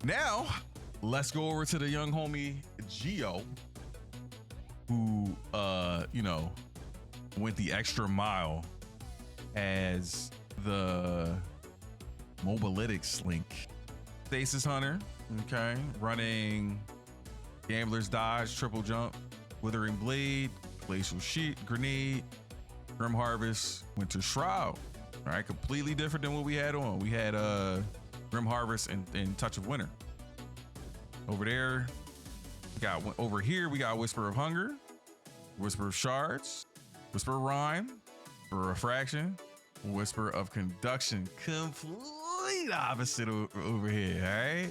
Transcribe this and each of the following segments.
Now, let's go over to the young homie Geo, who, went the extra mile as the mobilytics link. Stasis Hunter, okay, running Gambler's Dodge, Triple Jump, Withering Blade, Glacial Sheet, Grenade, Grim Harvest, Winter Shroud. All right, completely different than what we had on. We had Grim Harvest and Touch of Winter. Over there, over here, we got Whisper of Hunger, Whisper of Shards, Whisper of Rhyme, Whisper of Refraction, Whisper of Conduction. Complete opposite over here, all right?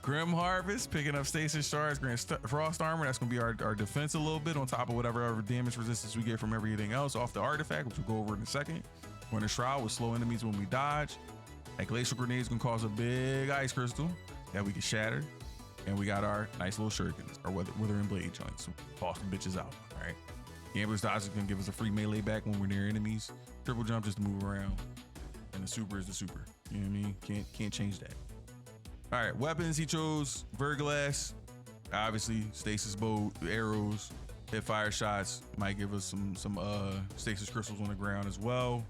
Grim Harvest, picking up Stasis Shards, Grand Frost Armor. That's going to be our defense a little bit on top of whatever damage resistance we get from everything else off the artifact, which we'll go over in a second. Winter Shroud will slow enemies when we dodge. That Glacial Grenade is going to cause a big ice crystal that we can shatter. And we got our nice little shurikens, our Withering Blade joints. So toss them bitches out, all right? Gambler's Dodge is going to give us a free melee back when we're near enemies. Triple Jump just to move around. And the super is the super. You know what I mean? Can't change that. All right, weapons, he chose Verglass. Obviously, Stasis Bow, arrows, hip fire shots. Might give us some Stasis crystals on the ground as well.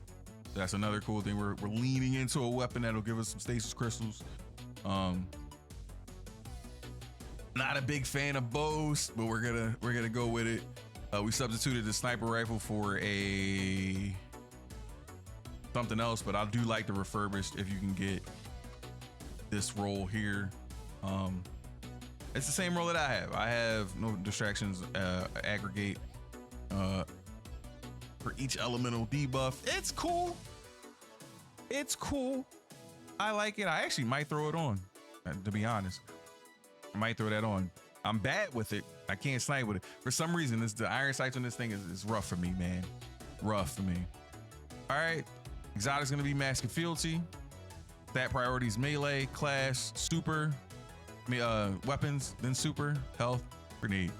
That's another cool thing. We're leaning into a weapon that'll give us some Stasis crystals. Not a big fan of bows, but we're gonna go with it. We substituted the sniper rifle for a something else, but I do like the refurbished if you can get this roll here. It's the same roll that I have. I have no distractions, aggregate for each elemental debuff. It's cool. It's cool. I like it. I actually might throw it on, to be honest. I might throw that on. I'm bad with it. I can't snipe with it. For some reason, the iron sights on this thing is rough for me, man. Rough for me. All right. Exotic's going to be Mask of Fealty. Stat priorities: melee, class, super, weapons, then super, health, grenade.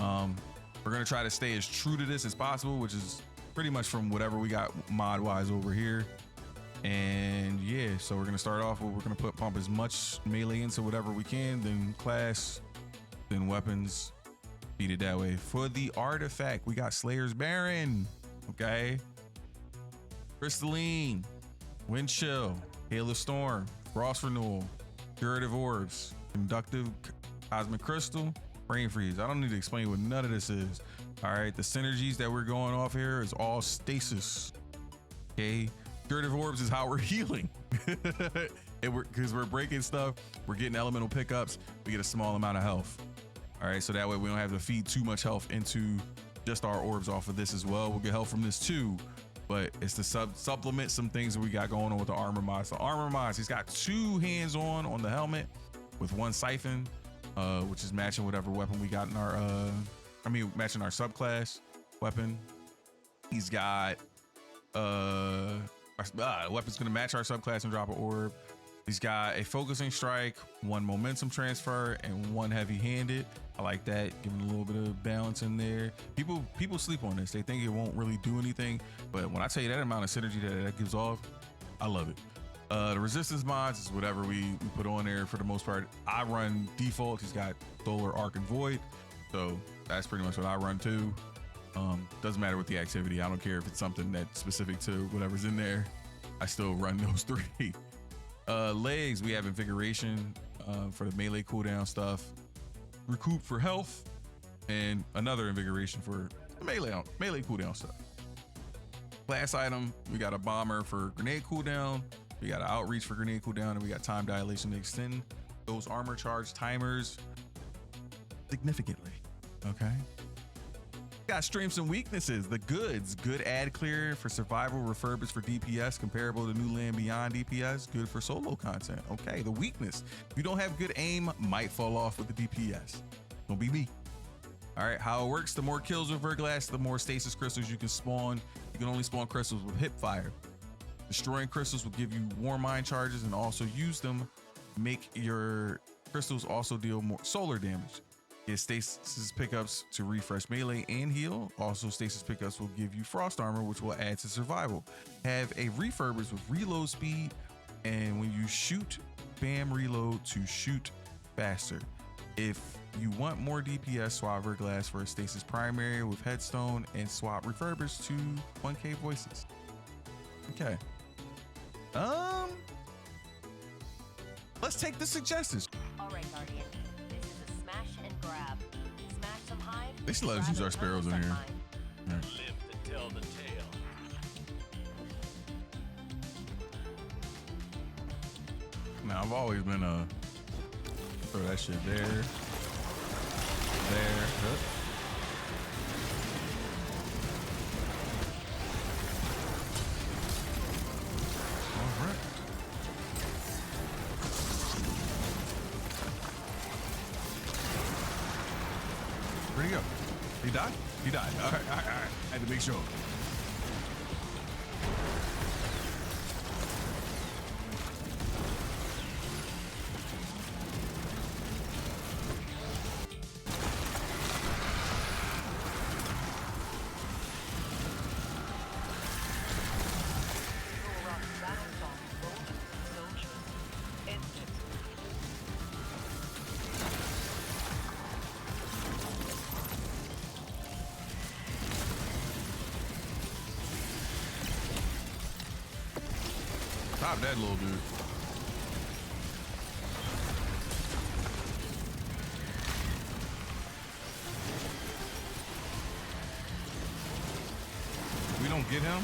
We're gonna try to stay as true to this as possible, which is pretty much from whatever we got mod wise over here. And yeah, so we're gonna start off with, we're gonna pump as much melee into whatever we can, then class, then weapons, beat it that way. For the artifact, we got Slayer's Baron, okay, Crystalline, Wind Chill, Hail of Storm, Frost Renewal, Curative Orbs, Conductive Cosmic Crystal, Brain Freeze. I don't need to explain what none of this is. All right, the synergies that we're going off here is all Stasis. Okay, Curative Orbs is how we're healing. Because we're breaking stuff, we're getting elemental pickups, we get a small amount of health. All right, so that way we don't have to feed too much health into just our orbs off of this as well. We'll get health from this too. But it's to supplement some things that we got going on with the armor mods. The armor mods, he's got 2 hands on the helmet with 1 siphon, which is matching whatever weapon we got in our, matching our subclass weapon. He's got, weapon's gonna match our subclass and drop an orb. He's got a focusing strike, 1 momentum transfer, and 1 heavy-handed. I like that, giving a little bit of balance in there. People sleep on this. They think it won't really do anything, but when I tell you that amount of synergy that gives off, I love it. The resistance mods is whatever we put on there for the most part. I run default. He's got Solar, Arc, and Void, so that's pretty much what I run too. Doesn't matter with the activity. I don't care if it's something that's specific to whatever's in there. I still run those 3. Legs, we have Invigoration for the melee cooldown stuff, Recoup for health, and another Invigoration for the melee cooldown stuff. Class item, we got a Bomber for grenade cooldown, we got an Outreach for grenade cooldown, and we got Time Dilation to extend those armor charge timers significantly. Okay. Got strengths and weaknesses. The goods: good ad clear for survival, refurbished for DPS, comparable to New Land Beyond DPS, good for solo content. Okay, the weakness: if you don't have good aim, might fall off with the DPS. Don't be me. All right, how it works: the more kills with Verglass, the more Stasis crystals you can spawn. You can only spawn crystals with hip fire. Destroying crystals will give you Warm Mind charges, and also use them make your crystals also deal more solar damage. Get Stasis pickups to refresh melee and heal. Also, Stasis pickups will give you Frost Armor, which will add to survival. Have a refurbished with reload speed, And when you shoot, bam, reload to shoot faster. If you want more DPS, swap Verglass for a Stasis primary with Headstone and swap Refurbers to 1K voices. Okay. Let's take the suggestions. All right, Guardian. This is a smash and grab. Smash some hive. They should let us use our sparrows in here. Yeah. Live to tell the tale. Now I've always been throw that shit there. There. Huh. All right. Where'd he go? He died? He died. All right. I had to make sure. Stop that little dude. We don't get him.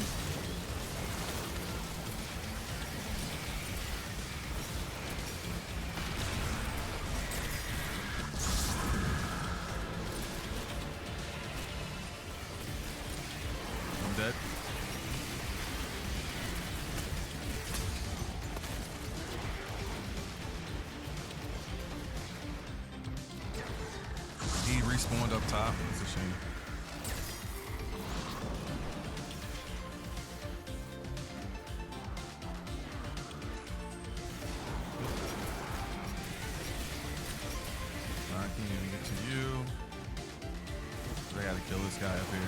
I'm dead. He respawned up top. It's a shame. I can't even get to you. I gotta kill this guy up here.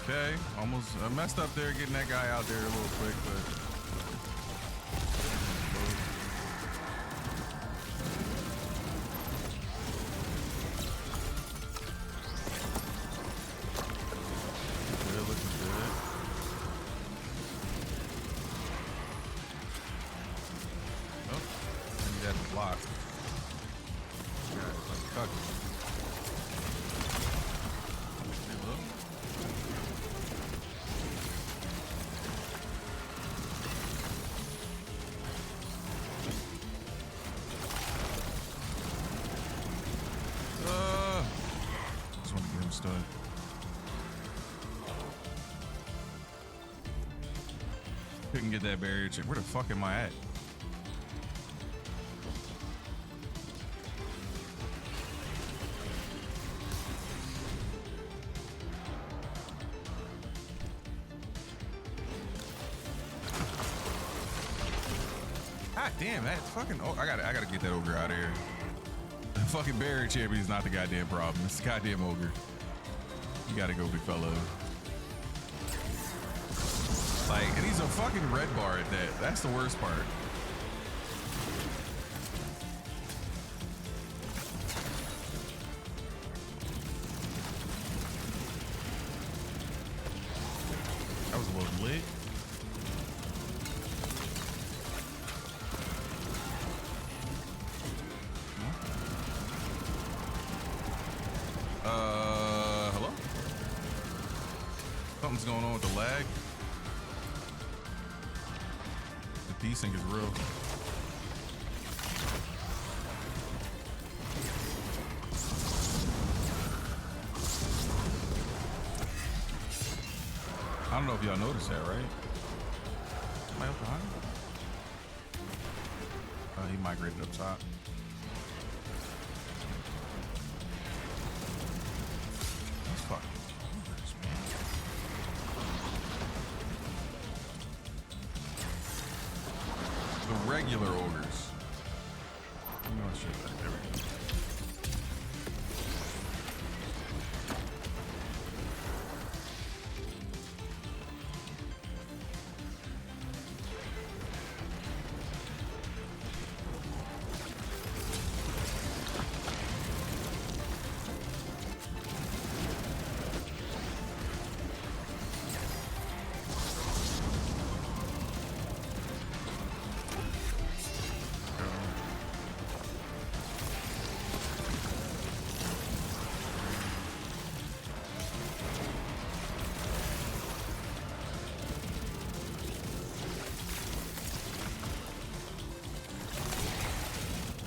Okay, almost I messed up there getting that guy out there a little quick, but good, looking good. Oh, I need that to block. Yeah, like tuck it. Just want to get him stud. Couldn't get that barrier check. Where the fuck am I at? God damn, that fucking. Oh, I gotta get that ogre out of here. The fucking barrier champion is not the goddamn problem. It's the goddamn ogre. You gotta go, big fella. Like, and he's a fucking red bar at that. That's the worst part. That was a little lit. Hello? Something's going on with the lag. The desync is real. I don't know if y'all noticed that, right? Am I up behind? He migrated up top. That's fucking ogres, man. regular ogres. You know, shit. There we go.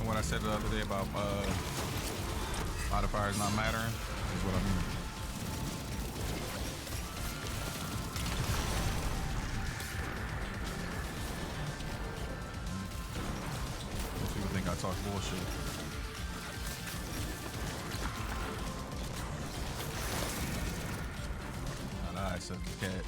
What I said the other day about modifiers not mattering is what I mean. Most people think I talk bullshit. Nah, I said the cat.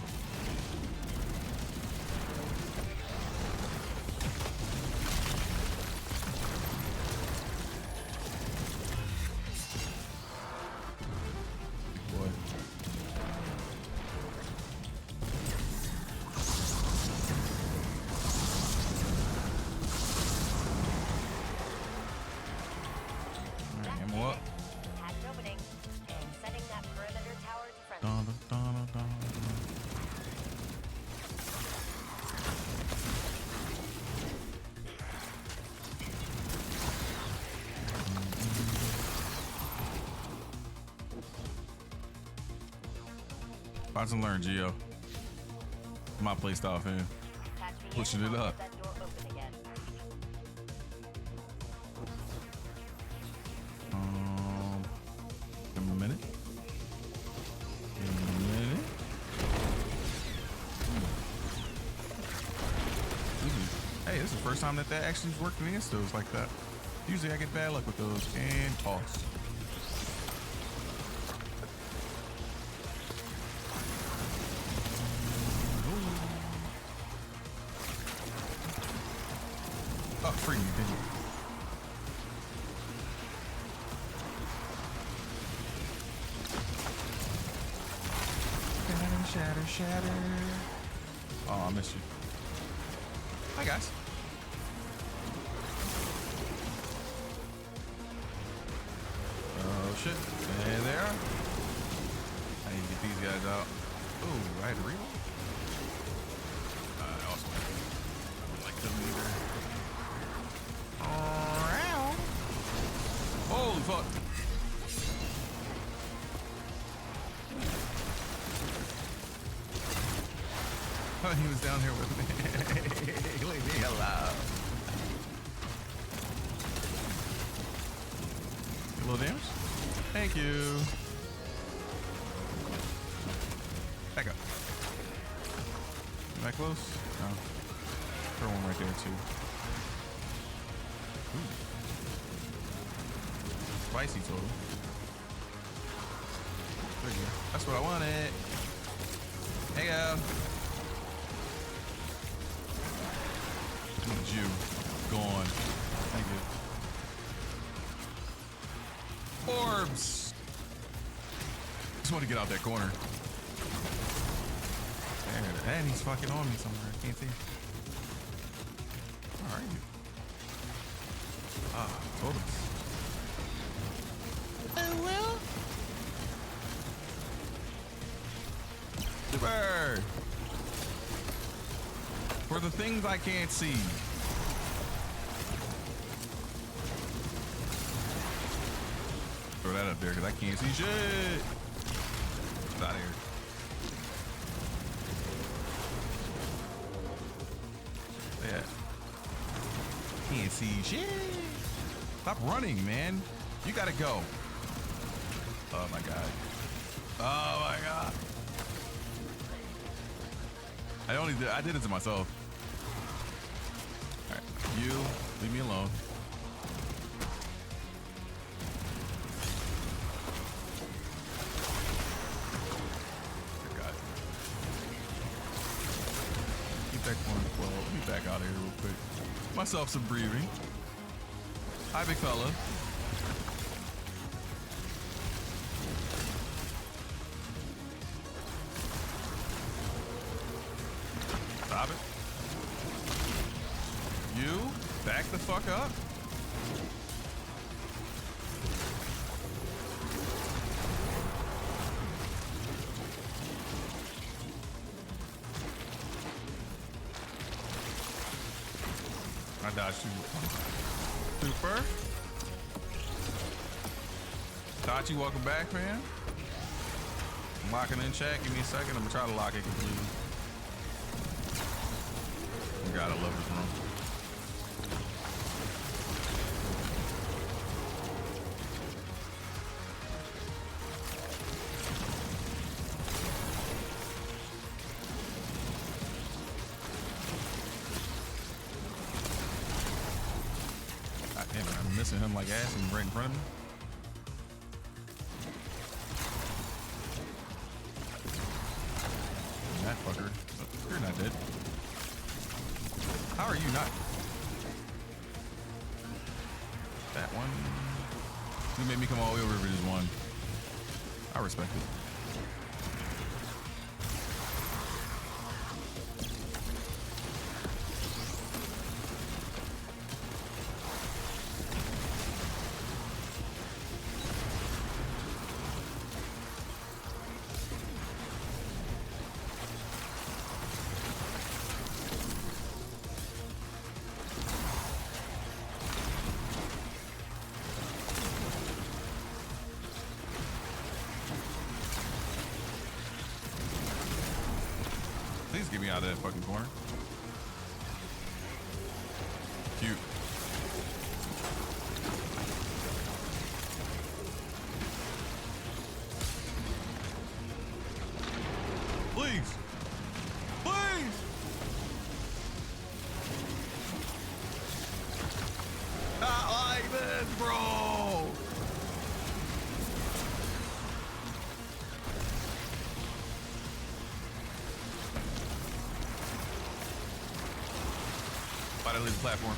Watch and learn, Geo. My playstyle fan. Pushing it up. Give him a minute. Hey, this is the first time that actually worked against those like that. Usually I get bad luck with those. And toss. Oh, free me, didn't you? Shatter, shatter. Oh, I missed you. Hi, guys. Oh, shit. There they are. I need to get these guys out. Oh, I had to reload. Awesome. I don't like them either. Holy fuck. Oh, he was down here with me. Leave me alone. A little damage? Thank you. Back up. Am I close? No. Throw one right there too. Ooh. Spicy total. There you go. That's what I wanted. There you go. Jew. Gone. Thank you. Orbs! Just want to get out that corner. There, and he's fucking on me somewhere. I can't see. Where are you? Ah, totems. Oh, well. Super! For the things I can't see. Throw that up there because I can't see shit. Get out of here. Yeah. Can't see shit. Stop running, man. You gotta go. Oh my god. Oh my god. I did it to myself. All right, you leave me alone. Good God. Keep that corner 12. Let me back out of here real quick. myself some breathing. Hi, big fella. Stop it. You back the fuck up. I dodged you. Super. Tachi, welcome back, man. I'm locking in chat. Give me a second. I'm gonna try to lock it completely. Gotta love this room. God damn it, I'm missing him like ass and right in front of me. That fucker. Oh, you're not dead. How are you not? That one. You made me come all the way over for just one. I respect it. Please get me out of that fucking corner. Cute. Please. Please. Not like this, bro. Why'd I leave the platform?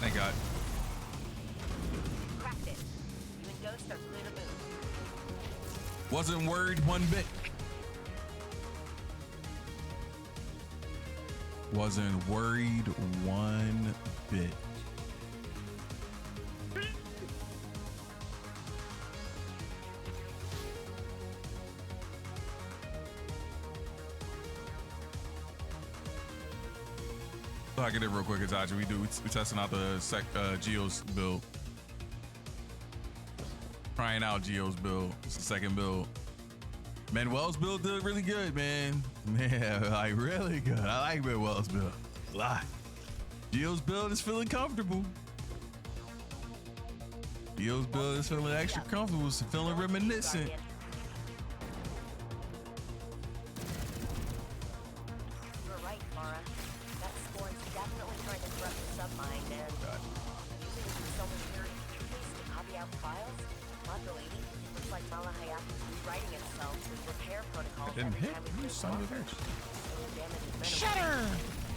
Thank God. Cracked it. You and Ghost are clear to move. Wasn't worried one bit. Wasn't worried one bit. I get it real quick, Itachi. We testing out the Geo's build. Trying out Geo's build. It's the second build. Manuel's build did really good, man. Man, like really good. I like Manuel's build a lot. Geo's build is feeling comfortable. Geo's build is feeling extra comfortable. It's feeling reminiscent. Didn't hit you, son of a bitch. Shut her!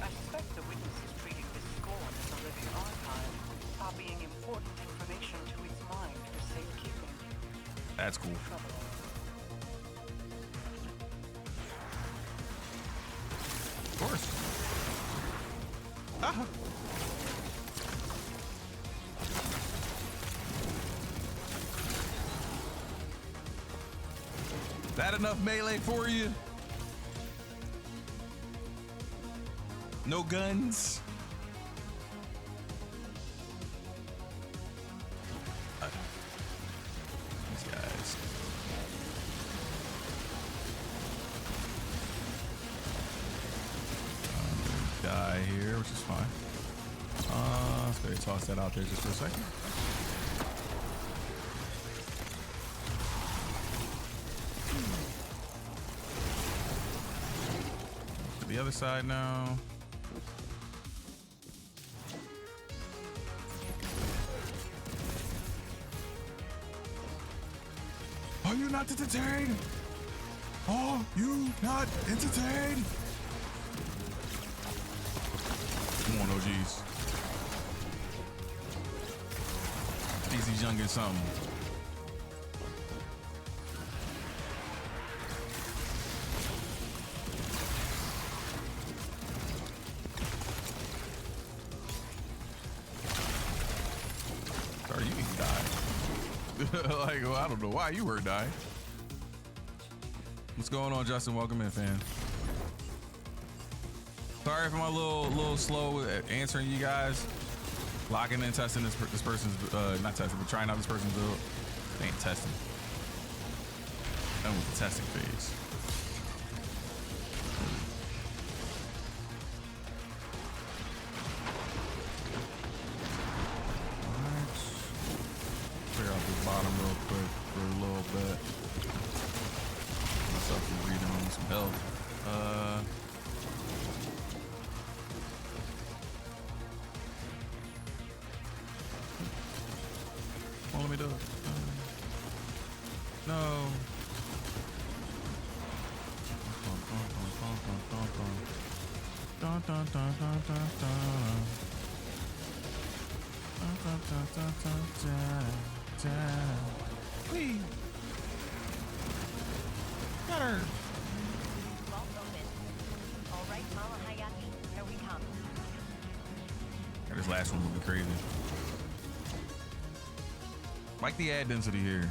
I suspect the witnesses treating this scorn as a living archive, copying important information to its mind for safekeeping. That's cool. Of course. Ah. That enough melee for you? No guns? These guys. Die here, which is fine. Let's go ahead and toss that out there just for a second. The other side now. Are you not entertained? Are you not entertained? Come on, OGs. Easy young and something. Sorry, you need to die. Like, well, I don't know why you were dying. What's going on, Justin? Welcome in, fan. Sorry if I'm a little slow at answering you guys. Locking and testing this person's not testing, but trying out this person's build. They ain't testing. Done with the testing phase. Alright. Clear out this bottom real quick for a little bit. Myself from reading on some health. Well, let me do it. No. Please. Got her. Vault open. All right, Mama Hayaki, here we come. This last one will be crazy. Like the ad density here.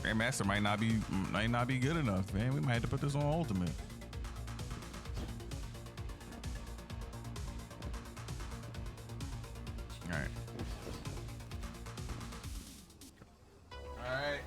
Grandmaster might not be good enough, man. We might have to put this on ultimate. All right. All right.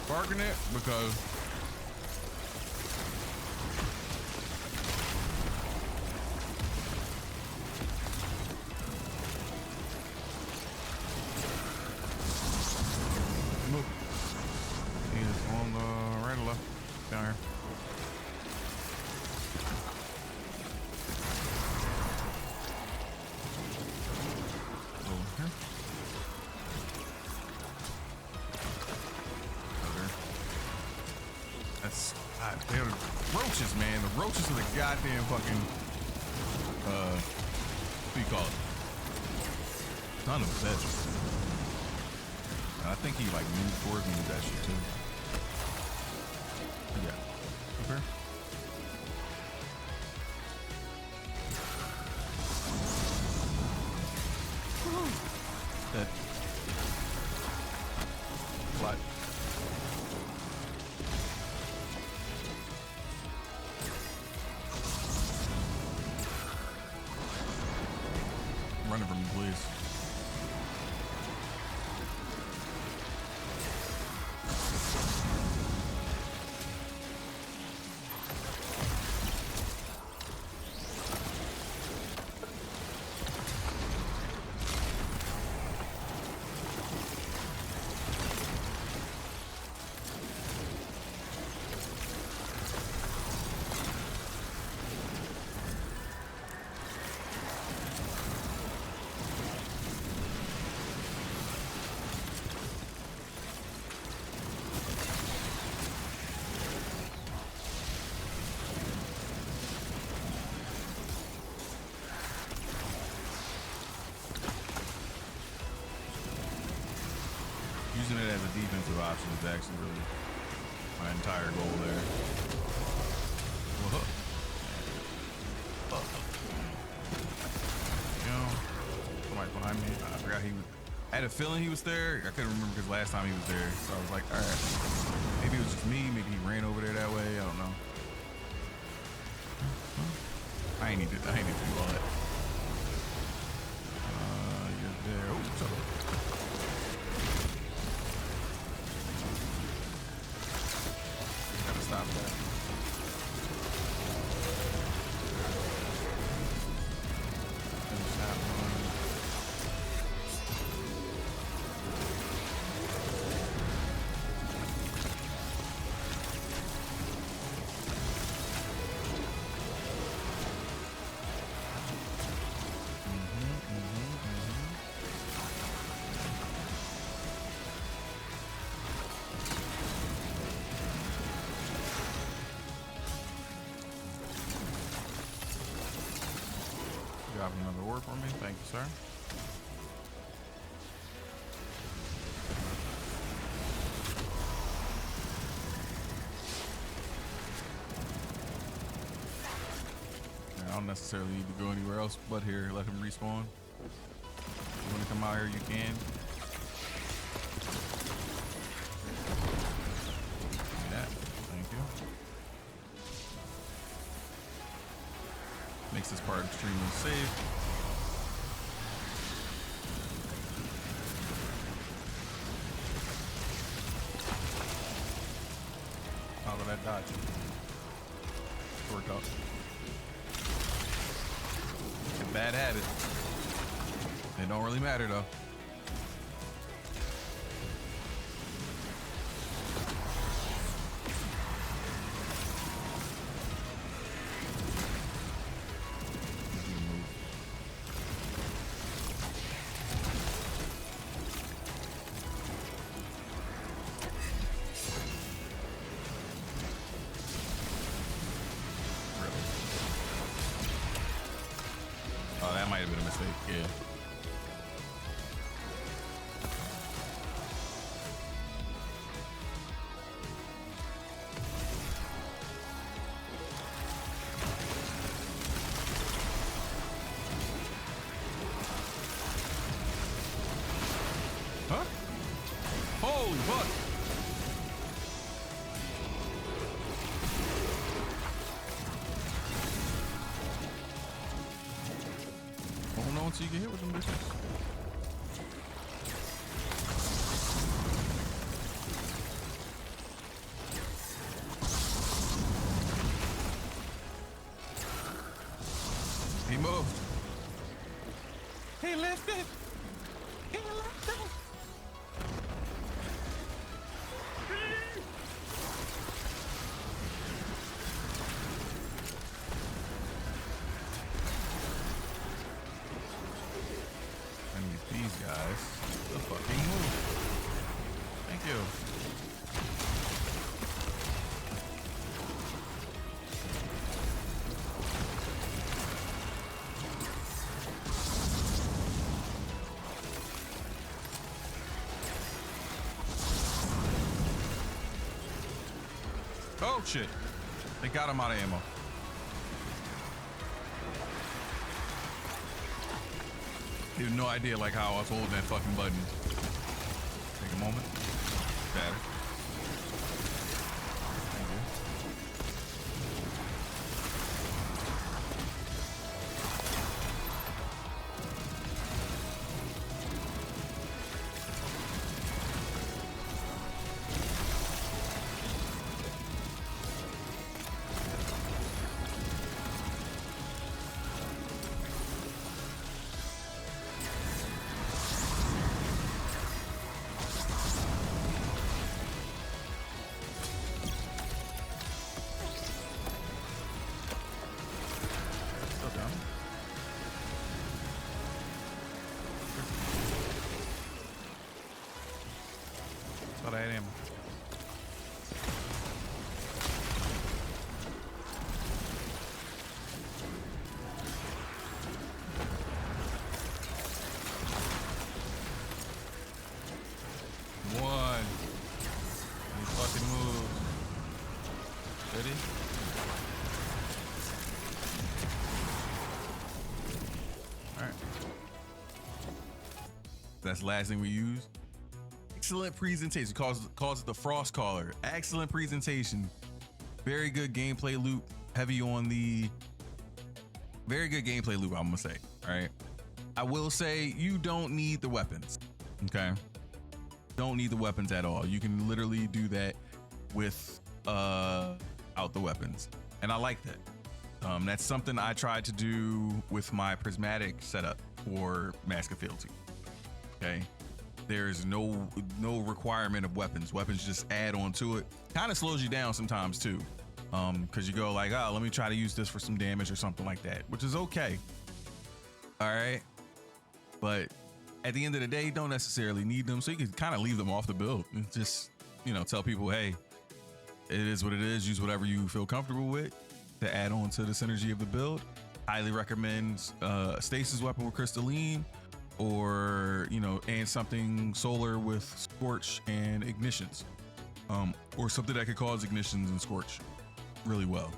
Barking it because move. He is on the right or left down here. Over here. That's they're roaches, man. The roaches are the goddamn fucking what do you call it? Son of a bitch. And I think he like moved towards me with that shit too. Yeah. Okay. That what? Running from me, please. Using it as a defensive option is actually really my entire goal there. Whoa. You know, somebody behind me. I forgot he was. I had a feeling he was there. I couldn't remember because last time he was there. So I was like, all right, maybe it was just me. Maybe he ran over there that way. I don't know. I ain't need to do all that. You're there. Oh, shut up. Drop another orb for me. Thank you, sir. I don't necessarily need to go anywhere else but here. Let him respawn. You want to come out here, you can. Do that. Thank you. Makes this part extremely safe. How did that dodge? Worked out. Bad habit. It don't really matter though. Oh, that might have been a mistake. Yeah. Huh? Holy fuck! Hold on till you get hit with them bitches. He moved. He lifted. He lifted. I need these guys to fucking move. Thank you. Oh shit. They got him out of ammo. You have no idea like how I was holding that fucking button. Take a moment. Better. Thank you. Still down. Thought I had ammo. One. You fucking move. Ready? Alright. That's the last thing we use. Excellent presentation. Calls it the Frost Caller. Excellent presentation. Very good gameplay loop. Heavy on the very good gameplay loop, I'm gonna say. All right. I will say you don't need the weapons. Okay. Don't need the weapons at all. You can literally do that with out the weapons. And I like that. That's something I tried to do with my prismatic setup for Mask of Fealty. Okay. There's no requirement of weapons. Weapons just add on to it. Kind of slows you down sometimes too. Because you go like, oh, let me try to use this for some damage or something like that, which is okay. All right. But at the end of the day, you don't necessarily need them. So you can kind of leave them off the build and just, tell people, hey, it is what it is. Use whatever you feel comfortable with to add on to the synergy of the build. highly recommend a stasis weapon with crystalline, or and something solar with scorch and ignitions, or something that could cause ignitions and scorch really well.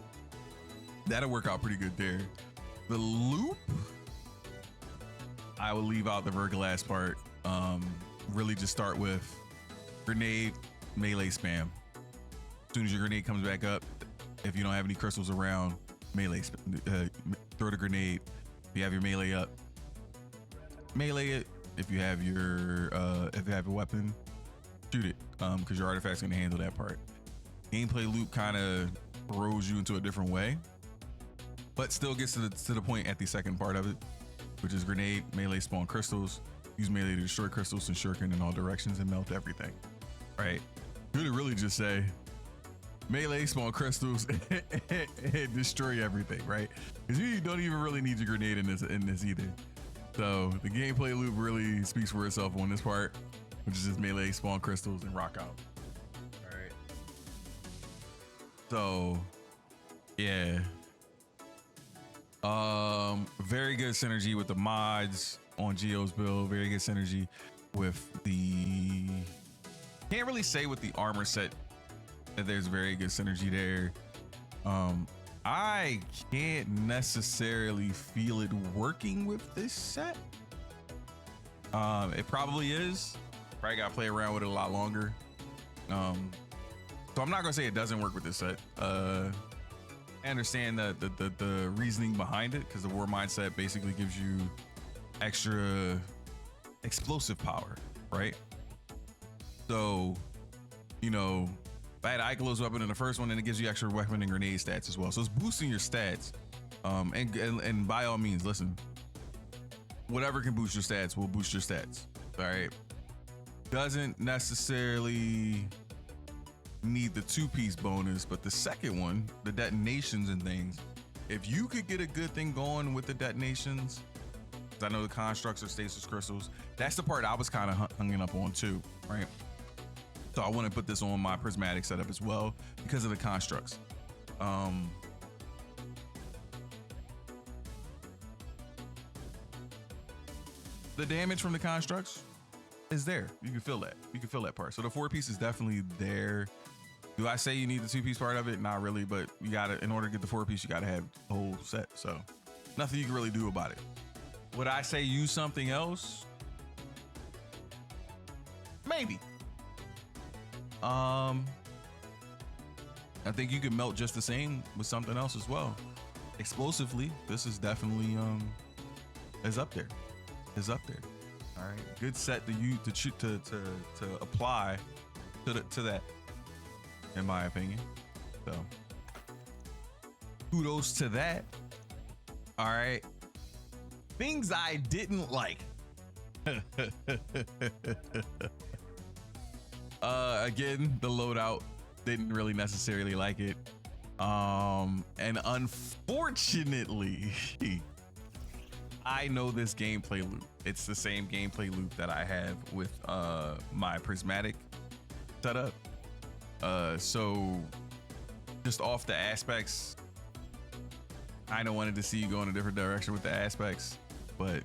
That'll work out pretty good there. The loop, I will leave out the Verglass part. Really just start with grenade, melee spam. As soon as your grenade comes back up, if you don't have any crystals around, melee, throw the grenade. If you have your melee up, melee it. If you have your if you have a weapon, shoot it, because your artifact's gonna handle that part. Gameplay loop kind of throws you into a different way, but still gets to the point at the second part of it, which is grenade, melee, spawn crystals, use melee to destroy crystals and shuriken in all directions and melt everything. Right? Could really just say melee, spawn crystals, and destroy everything, right? Because you don't even really need your grenade in this either. So the gameplay loop really speaks for itself on this part, which is just melee, spawn crystals, and rock out. All right. So yeah. Very good synergy with the mods on Geo's build. Very good synergy with the, can't really say with the armor set that there's very good synergy there. I can't necessarily feel it working with this set. It probably is. Probably gotta play around with it a lot longer. So I'm not gonna say it doesn't work with this set. I understand the reasoning behind it, because the war mindset basically gives you extra explosive power, right? So, I had Ikelo's weapon in the first one, and it gives you extra weapon and grenade stats as well. So it's boosting your stats. And by all means, listen, whatever can boost your stats will boost your stats. All right. Doesn't necessarily need the 2-piece bonus, but the second one, the detonations and things, if you could get a good thing going with the detonations, I know the constructs are stasis crystals, that's the part I was kind of hung up on too, right? So I want to put this on my prismatic setup as well because of the constructs. The damage from the constructs is there. You can feel that. You can feel that part. So the 4-piece is definitely there. Do I say you need the 2-piece part of it? Not really, but you gotta, in order to get the 4-piece, you gotta have the whole set. So nothing you can really do about it. Would I say use something else? Maybe. I think you can melt just the same with something else as well. Explosively, this is definitely is up there. Is up there. All right, good set to apply to that, in my opinion. So kudos to that. All right, things I didn't like. Again, the loadout, didn't really necessarily like it. And unfortunately, I know this gameplay loop. It's the same gameplay loop that I have with my prismatic setup. So just off the aspects, I kinda wanted to see you go in a different direction with the aspects, but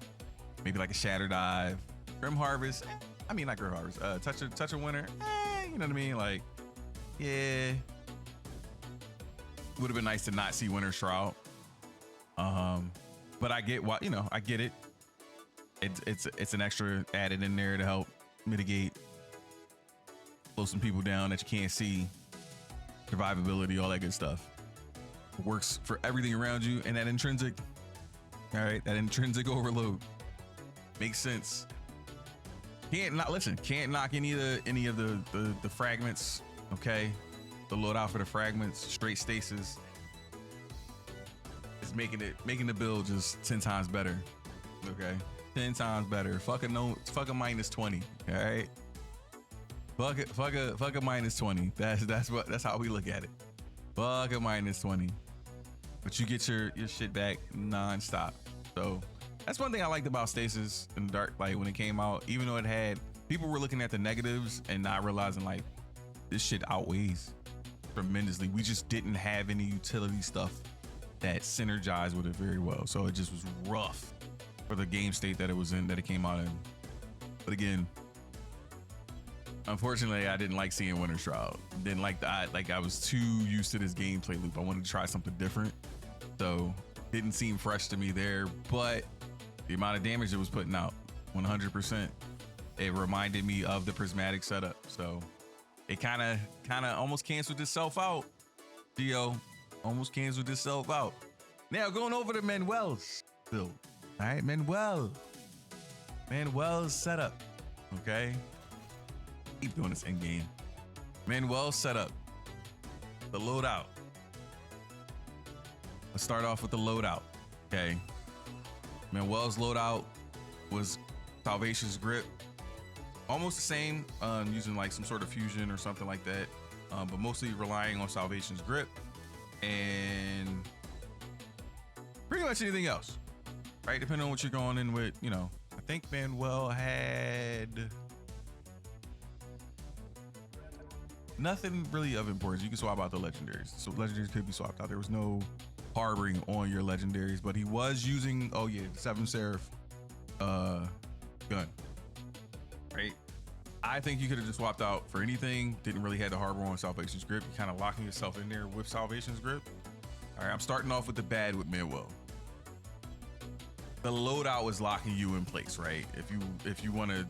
maybe like a shatter dive, grim harvest. I mean, not grim harvest. Touch of winter. You know what I mean? Like, yeah. Would have been nice to not see Winter Shroud. But I get what, I get it. It's an extra added in there to help mitigate, slow some people down that you can't see, survivability, all that good stuff. It works for everything around you, and that intrinsic, all right, that intrinsic overload makes sense. Can't knock any of the fragments. Okay, the loadout for the fragments, straight stasis. It's making the build just 10 times better. Okay, 10 times better. Fuck a minus 20. All right, fuck a minus 20. That's how we look at it. Fuck a minus 20, but you get your shit back non-stop. So that's one thing I liked about Stasis in the Dark Light when it came out. Even though it had, people were looking at the negatives and not realizing like this shit outweighs tremendously. We just didn't have any utility stuff that synergized with it very well. So it just was rough for the game state that it was in, that it came out in. But again, unfortunately, I didn't like seeing Winter Shroud. Didn't like that. Like I was too used to this gameplay loop. I wanted to try something different. So didn't seem fresh to me there, but the amount of damage it was putting out, 100%, it reminded me of the prismatic setup. So it kind of almost canceled itself out. Geo almost canceled itself out. Now going over to Manuel's build. All right, Manuel's setup. Okay, keep doing this in game. Manuel's setup. The loadout. Let's start off with the loadout. Okay, Manuel's loadout was Salvation's Grip. Almost the same, using like some sort of fusion or something like that, but mostly relying on Salvation's Grip and pretty much anything else, right? Depending on what you're going in with, you know. I think Manuel had nothing really of importance. You can swap out the legendaries, so legendaries could be swapped out. There was no harboring on your legendaries, but he was using, oh yeah, the Seven Seraph gun, right? I think you could have just swapped out for anything. Didn't really have to harbor on Salvation's Grip. You're kind of locking yourself in there with Salvation's Grip. All right, I'm starting off with the bad with Manuel. The loadout was locking you in place, right? If you want to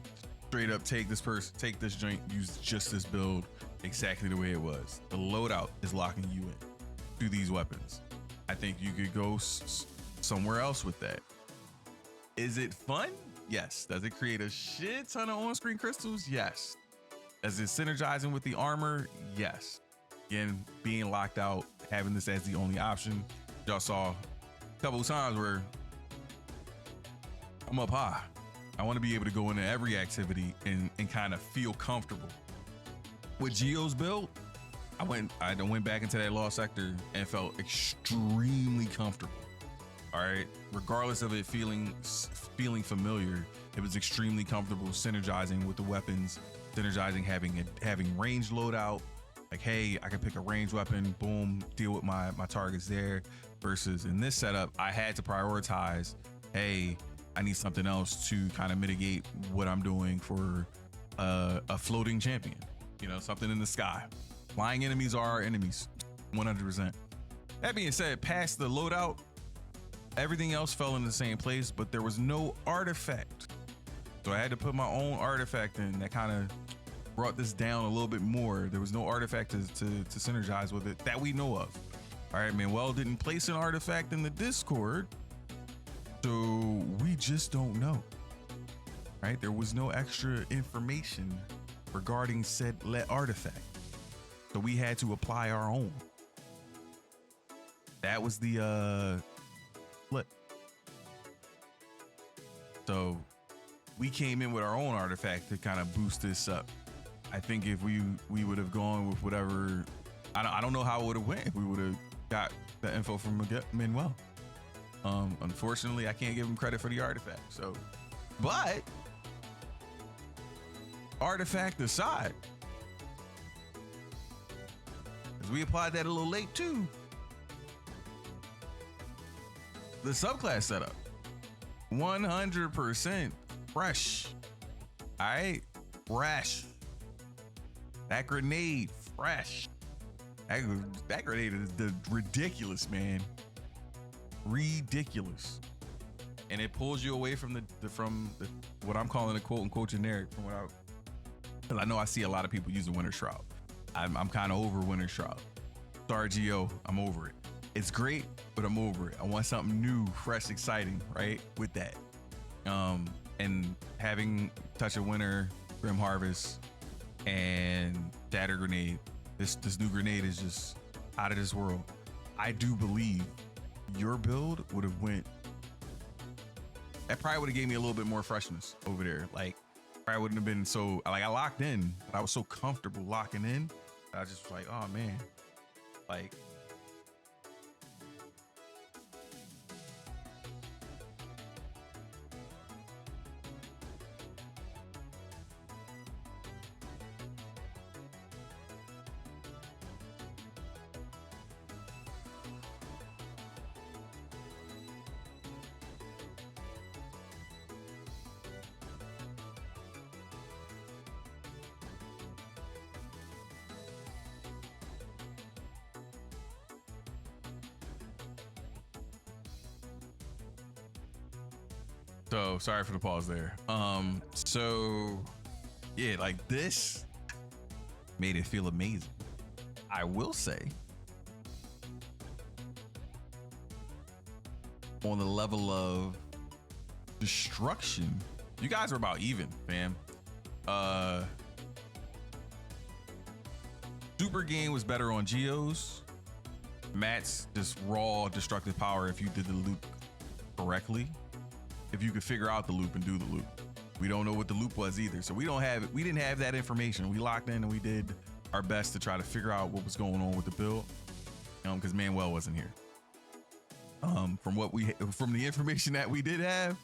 straight up take this person, take this joint, use just this build exactly the way it was. The loadout is locking you in to these weapons. I think you could go somewhere else with that. Is it fun? Yes. Does it create a shit ton of on-screen crystals? Yes. Is it synergizing with the armor? Yes. Again, being locked out, having this as the only option. Y'all saw a couple of times where I'm up high. I want to be able to go into every activity and kind of feel comfortable. With Geo's build, I went back into that lost sector and felt extremely comfortable. All right, regardless of it feeling familiar, it was extremely comfortable synergizing with the weapons, synergizing having range loadout. Like, hey, I can pick a range weapon, boom, deal with my targets there. Versus in this setup, I had to prioritize, hey, I need something else to kind of mitigate what I'm doing for a floating champion. You know, something in the sky. Flying enemies are our enemies, 100%. That being said, past the loadout, everything else fell in the same place, but there was no artifact. So I had to put my own artifact in. That kind of brought this down a little bit more. There was no artifact to synergize with it that we know of. All right, Manuel didn't place an artifact in the Discord, so we just don't know. Right? There was no extra information regarding said artifact. So we had to apply our own. That was the flip. So we came in with our own artifact to kind of boost this up. I think if we would have gone with whatever, I don't know how it would have went if we would have got the info from Manuel. Unfortunately, I can't give him credit for the artifact. So, but artifact aside, because we applied that a little late too. The subclass setup, 100% fresh. All right, fresh. That grenade, fresh. That grenade is ridiculous, man. Ridiculous. And it pulls you away from the what I'm calling a quote unquote generic, from what because I know I see a lot of people using Winter Shroud. I'm kind of over Winter Shroud. Sorry, Geo, I'm over it. It's great, but I'm over it. I want something new, fresh, exciting, right? With that. And having Touch of Winter, Grim Harvest, and Shatter Grenade, this new grenade is just out of this world. I do believe your build would have went, that probably would have gave me a little bit more freshness over there. Like, probably wouldn't have been so, like, I locked in, but I was so comfortable locking in. I just was like, oh man, like, So sorry for the pause there. So yeah, like this made it feel amazing. I will say, on the level of destruction, you guys are about even, fam. Super game was better on Geo's. Matt's just raw destructive power if you did the loop correctly. If you could figure out the loop and do the loop. We don't know what the loop was either. So we didn't have that information. We locked in and we did our best to try to figure out what was going on with the build. Because Manuel wasn't here. From the information that we did have,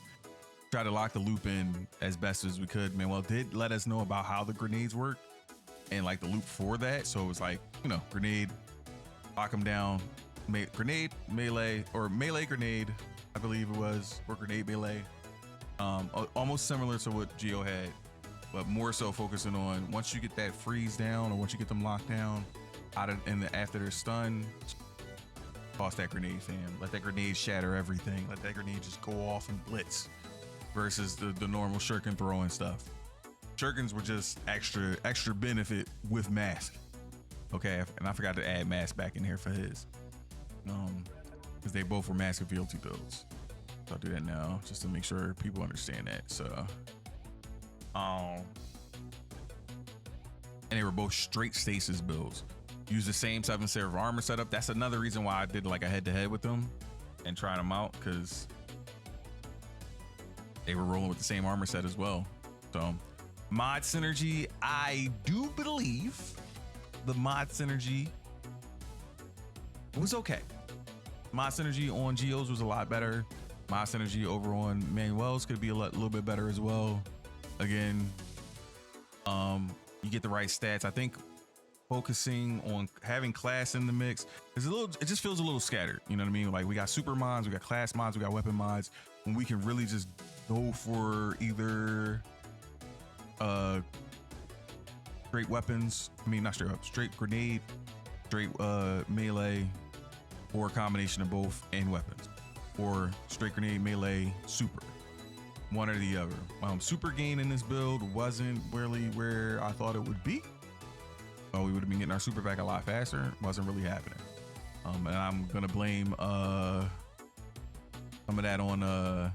try to lock the loop in as best as we could. Manuel did let us know about how the grenades work and like the loop for that. So it was like, you know, grenade, lock them down, grenade, melee, or melee grenade, I believe it was, or grenade melee. Almost similar to what Geo had, but more so focusing on once you get that freeze down or once you get them locked down after they're stunned, toss that grenade, fam. Let that grenade shatter everything. Let that grenade just go off and blitz versus the normal shuriken throwing stuff. Shurikens were just extra benefit with mask. Okay, and I forgot to add mask back in here for his. Because they both were mask and fealty builds. So I'll do that now just to make sure people understand that. So, and they were both straight stasis builds. Use the same 7 Seraph armor setup. That's another reason why I did like a head-to-head with them and trying them out, because they were rolling with the same armor set as well. So mod synergy, I do believe the mod synergy was okay. Mod synergy on Geo's was a lot better. Mod synergy over on Manuel's could be a little bit better as well. Again, you get the right stats. I think focusing on having class in the mix is it just feels a little scattered. You know what I mean? Like we got super mods, we got class mods, we got weapon mods, when we can really just go for either straight weapons. I mean, not straight up, straight grenade, straight melee, or a combination of both and weapons, or straight grenade, melee, super. One or the other. Super gain in this build wasn't really where I thought it would be. We would have been getting our super back a lot faster. Wasn't really happening. And I'm gonna blame some of that on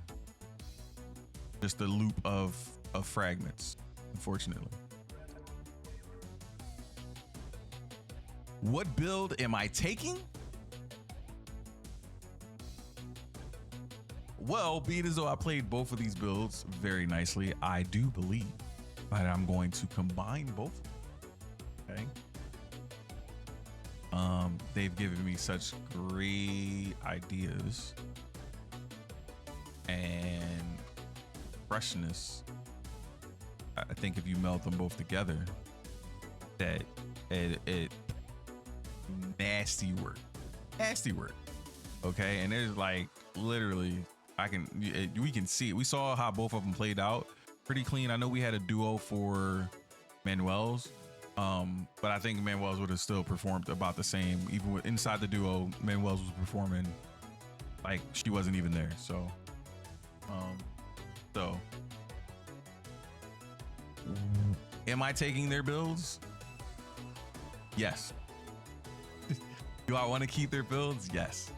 just the loop of fragments, unfortunately. What build am I taking? Well, being as though I played both of these builds very nicely, I do believe that I'm going to combine both. Okay. They've given me such great ideas and freshness. I think if you melt them both together, that it nasty work. Okay, and there's like literally we can see it. We saw how both of them played out pretty clean. I know we had a duo for Manuel's, but I think Manuel's would have still performed about the same. Even with inside the duo, Manuel's was performing like she wasn't even there. So am I taking their builds? Yes. Do I want to keep their builds? Yes.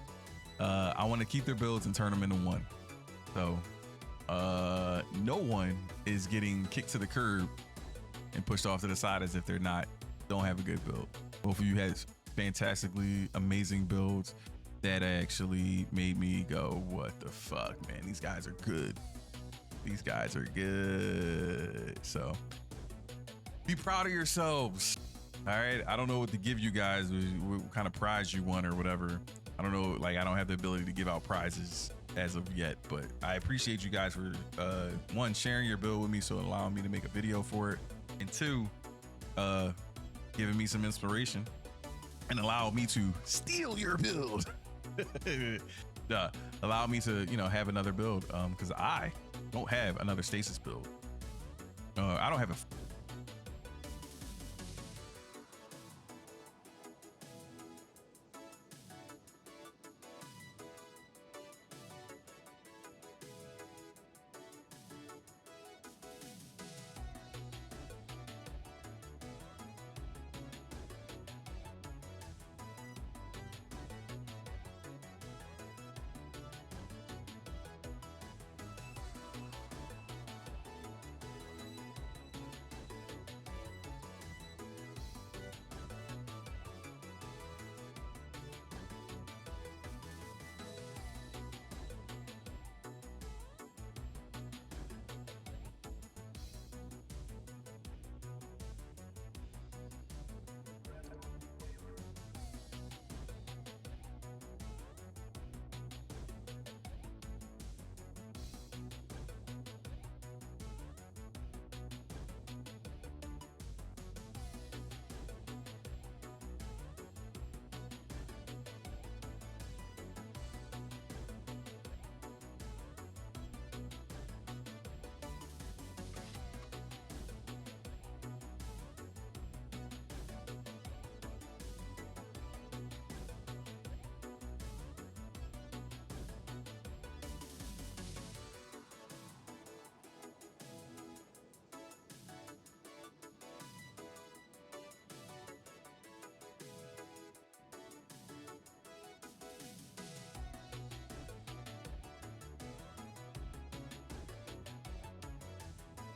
I want to keep their builds and turn them into one. So no one is getting kicked to the curb and pushed off to the side as if don't have a good build. Both of you had fantastically amazing builds that actually made me go, what the fuck, man? These guys are good. These guys are good. So be proud of yourselves. All right. I don't know what to give you guys, what kind of prize you won or whatever. I don't know. Like, I don't have the ability to give out prizes as of yet, but I appreciate you guys for one, sharing your build with me, so allowing me to make a video for it, and two, giving me some inspiration and allow me to steal your build. Allow me to, have another build, because I don't have another stasis build. I don't have